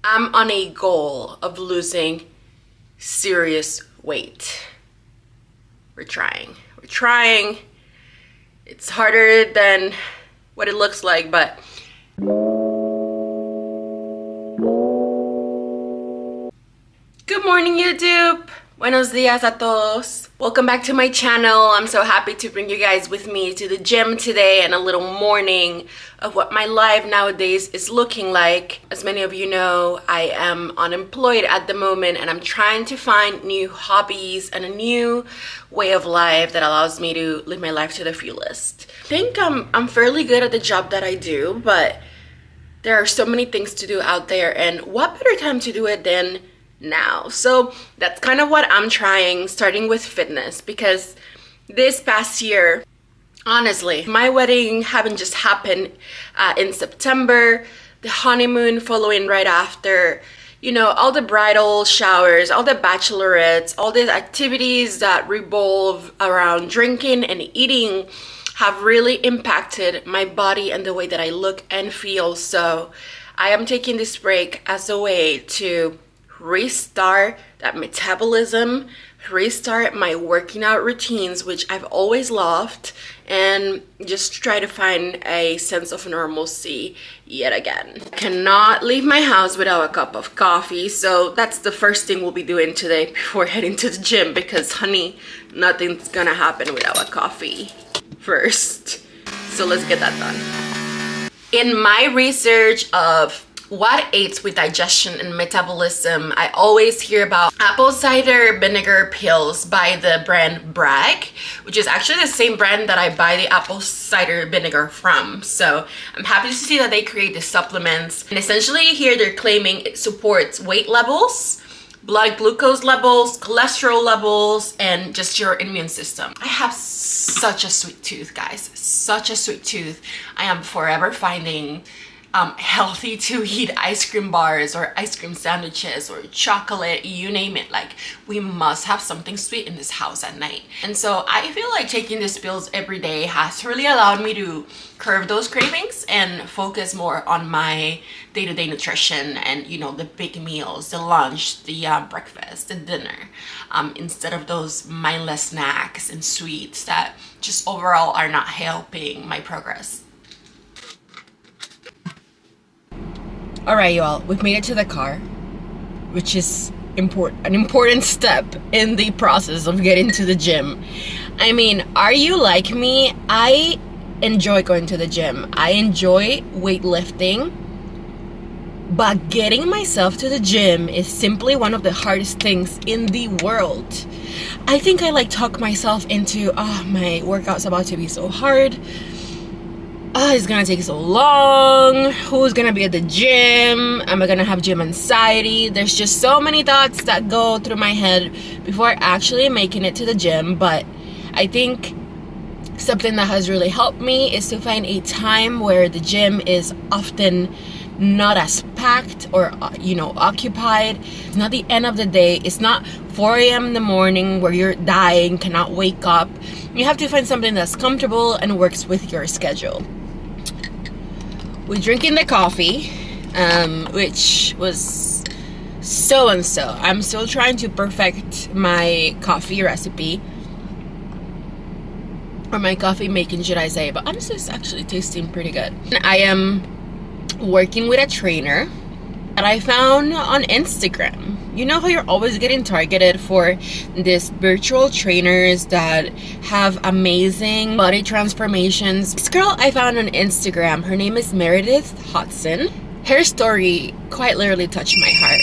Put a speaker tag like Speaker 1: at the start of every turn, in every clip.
Speaker 1: I'm on a goal of losing serious weight. We're trying. It's harder than what it looks like, but good morning, YouTube. Buenos dias a todos. Welcome back to my channel. I'm so happy to bring you guys with me to the gym today and a little morning of what my life nowadays is looking like. As many of you know, I am unemployed at the moment and I'm trying to find new hobbies and a new way of life that allows me to live my life to the fullest. I think I'm fairly good at the job that I do, but there are so many things to do out there, and what better time to do it than now? So that's kind of what I'm trying, starting with fitness, because this past year, honestly, my wedding having just happened in September, the honeymoon following right after, you know, all the bridal showers, all the bachelorettes, all the activities that revolve around drinking and eating have really impacted my body and the way that I look and feel. So I am taking this break as a way to restart that metabolism, restart my working out routines, which I've always loved, and just try to find a sense of normalcy yet again. Cannot leave my house without a cup of coffee, so that's the first thing we'll be doing today before heading to the gym, because honey, nothing's gonna happen without a coffee first. So let's get that done. In my research of what aids with digestion and metabolism, I always hear about apple cider vinegar pills by the brand Bragg, which is actually the same brand that I buy the apple cider vinegar from. So I'm happy to see that they create the supplements. And essentially here they're claiming it supports weight levels, blood glucose levels, cholesterol levels, and just your immune system. I have such a sweet tooth, guys, such a sweet tooth. I am forever finding healthy to eat ice cream bars or ice cream sandwiches or chocolate, you name it. Like, we must have something sweet in this house at night. And so I feel like taking these pills every day has really allowed me to curb those cravings and focus more on my day-to-day nutrition and, you know, the big meals, the lunch, the breakfast, the dinner, instead of those mindless snacks and sweets that just overall are not helping my progress. All right, y'all, we've made it to the car, which is an important step in the process of getting to the gym. I mean, are you like me? I enjoy going to the gym. I enjoy weightlifting, but getting myself to the gym is simply one of the hardest things in the world. I think I like talk myself into, oh, my workout's about to be so hard. Oh, it's gonna take so long. Who's gonna be at the gym? Am I gonna have gym anxiety? There's just so many thoughts that go through my head before actually making it to the gym. But I think something that has really helped me is to find a time where the gym is often not as packed or, you know, occupied. It's not the end of the day. It's not 4 a.m. in the morning where you're dying, cannot wake up. You have to find something that's comfortable and works with your schedule. We're drinking the coffee, which was so-and-so. I'm still trying to perfect my coffee recipe, or my coffee making, should I say, but honestly it's actually tasting pretty good. I am working with a trainer that I found on Instagram. You know how you're always getting targeted for these virtual trainers that have amazing body transformations. This girl I found on Instagram, her name is Meredith Hodson. Her story quite literally touched my heart.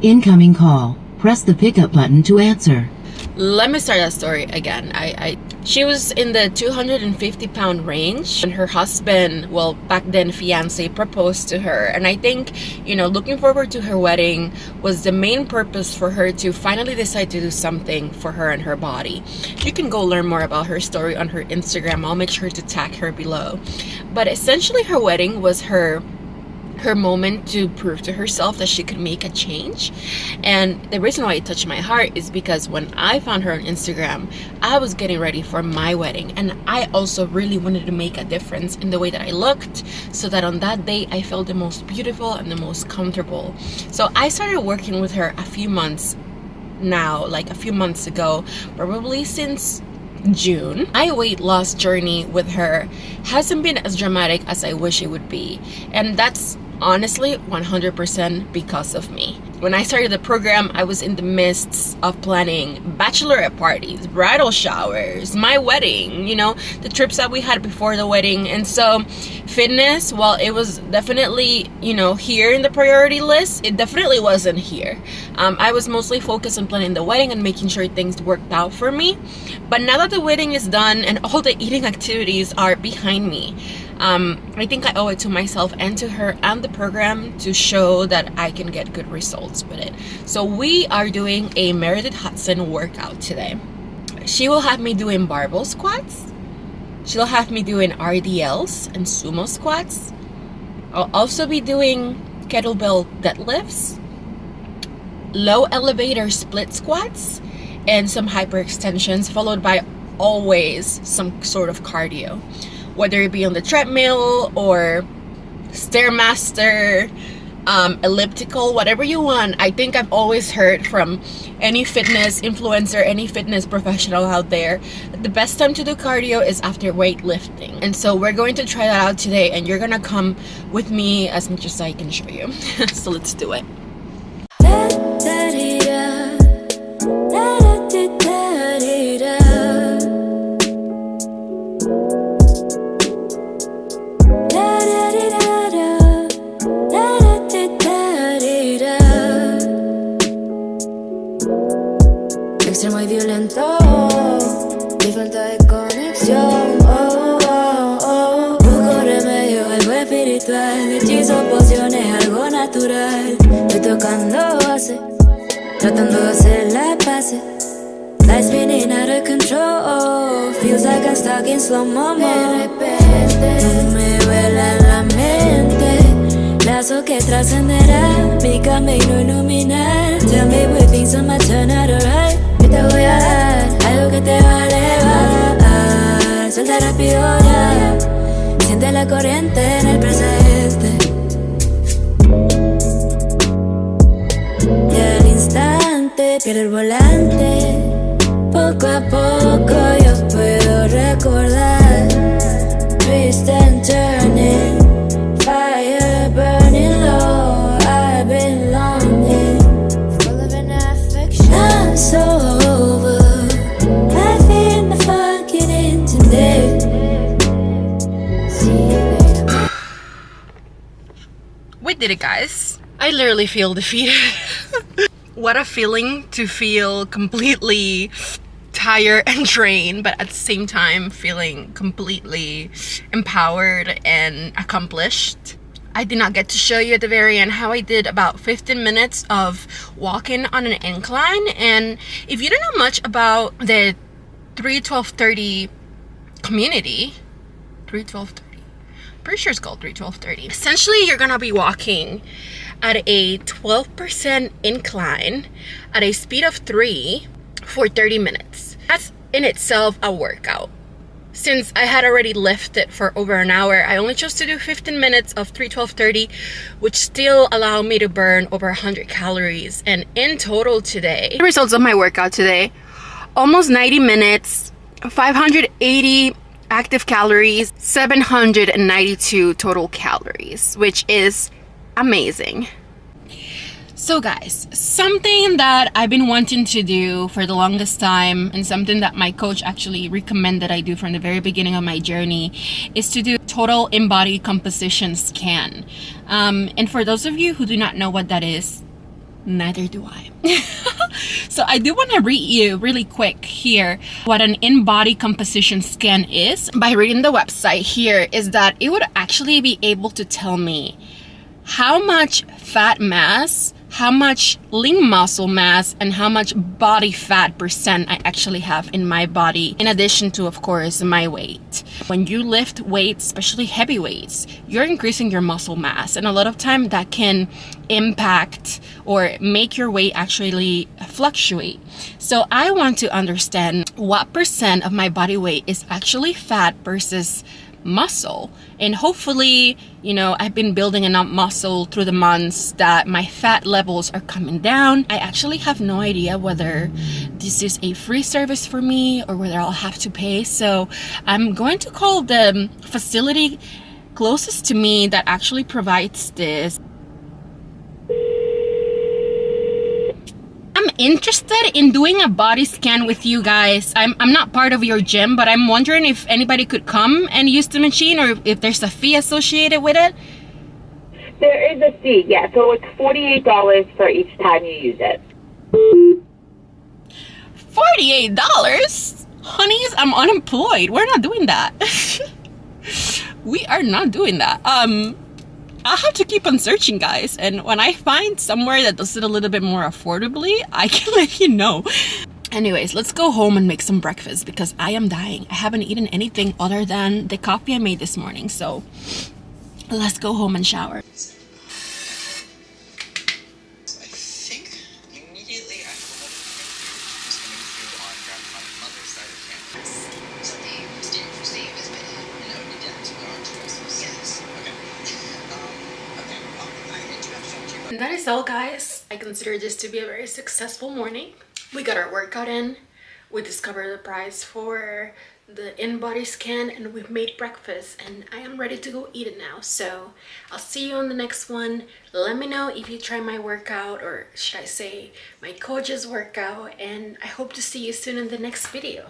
Speaker 2: Incoming call. Press the pickup button to answer.
Speaker 1: Let me start that story again. She was in the 250-pound range, and her husband, well, back then fiance, proposed to her. And I think, you know, looking forward to her wedding was the main purpose for her to finally decide to do something for her and her body. You can go learn more about her story on her Instagram. I'll make sure to tag her below. But essentially her wedding was her her moment to prove to herself that she could make a change. And the reason why it touched my heart is because when I found her on Instagram, I was getting ready for my wedding, and I also really wanted to make a difference in the way that I looked, so that on that day I felt the most beautiful and the most comfortable. So I started working with her a few months now, like a few months ago, probably since June. My weight loss journey with her hasn't been as dramatic as I wish it would be, and that's honestly 100% because of me. When I started the program, I was in the midst of planning bachelorette parties, bridal showers, my wedding, you know, the trips that we had before the wedding. And so fitness, while it was definitely, you know, here in the priority list, it definitely wasn't here. I was mostly focused on planning the wedding and making sure things worked out for me. But now that the wedding is done and all the eating activities are behind me, I think I owe it to myself and to her and the program to show that I can get good results with it. So we are doing a Meredith Hudson workout today. She will have me doing barbell squats. She'll have me doing RDLs and sumo squats. I'll also be doing kettlebell deadlifts, low elevator split squats, and some hyperextensions, followed by always some sort of cardio, whether it be on the treadmill or Stairmaster, elliptical, whatever you want. I think I've always heard from any fitness influencer, any fitness professional out there, that the best time to do cardio is after weightlifting. And so we're going to try that out today, and you're gonna come with me as much as I can show you. So let's do it.
Speaker 3: Extremo y violento, mi falta de conexión. Busco remedio, algo espiritual, hechizo, pociones, algo natural. Estoy tocando base, tratando de hacer la paz. Life's spinning out of control, feels like I'm stuck in slow-mo. De repente me vuela la mente, lazo que trascenderá mi camino iluminar. Tell me with things on my turn out alright. Te voy a dar algo que te va a elevar. Suelta rápido ya, siente la corriente en el presente. Y al instante pierde el volante. Poco a poco yo puedo recordar. Twist and turning, fire burning low. I've been longing, full of an affection. I'm so over, I feel the fun getting today. See you later.
Speaker 1: We did it, guys. I literally feel defeated. What a feeling to feel completely tired and drained, but at the same time feeling completely empowered and accomplished. I did not get to show you at the very end how I did about 15 minutes of walking on an incline. And if you don't know much about the 3-12-30 community, 3-12-30, pretty sure it's called 3-12-30. Essentially, you're gonna be walking at a 12% incline at a speed of 3 for 30 minutes. That's in itself a workout. Since I had already lifted for over an hour, I only chose to do 15 minutes of 3-12-30, which still allowed me to burn over 100 calories. And in total today, the results of my workout today, almost 90 minutes, 580 active calories, 792 total calories, which is amazing. So guys, something that I've been wanting to do for the longest time, and something that my coach actually recommended I do from the very beginning of my journey, is to do total in-body composition scan. And for those of you who do not know what that is, neither do I. So I do want to read you really quick here what an in-body composition scan is. By reading the website here, is that it would actually be able to tell me how much fat mass how much lean muscle mass and how much body fat percent I actually have in my body, in addition to, of course, my weight. When you lift weights, especially heavy weights, you're increasing your muscle mass, and a lot of time that can impact or make your weight actually fluctuate. So I want to understand what percent of my body weight is actually fat versus muscle, and hopefully, you know, I've been building enough muscle through the months that my fat levels are coming down. I actually have no idea whether this is a free service for me or whether I'll have to pay, so I'm going to call the facility closest to me that actually provides this. I'm interested in doing a body scan with you guys. I'm not part of your gym, but I'm wondering if anybody could come and use the machine, or if there's a fee associated with it.
Speaker 4: There is a fee, yeah. So it's $48 for each time you use it.
Speaker 1: $48? Honeys, I'm unemployed. We're not doing that. We are not doing that. I'll have to keep on searching, guys, and when I find somewhere that does it a little bit more affordably, I can let you know. Anyways, let's go home and make some breakfast because I am dying. I haven't eaten anything other than the coffee I made this morning, so let's go home and shower.
Speaker 5: I think immediately after the wedding, was coming through on grandmother's side of campus. So they stayed for Steve has been in. No, we didn't. We are two houses. Yes. Okay. Okay. I do have to talk to you about.
Speaker 1: And that is all, guys. I consider this to be a very successful morning. We got our workout in. We discovered the price for the in-body scan, and we've made breakfast, and I am ready to go eat it now. So I'll see you on the next one. Let me know if you try my workout, or should I say my coach's workout, and I hope to see you soon in the next video.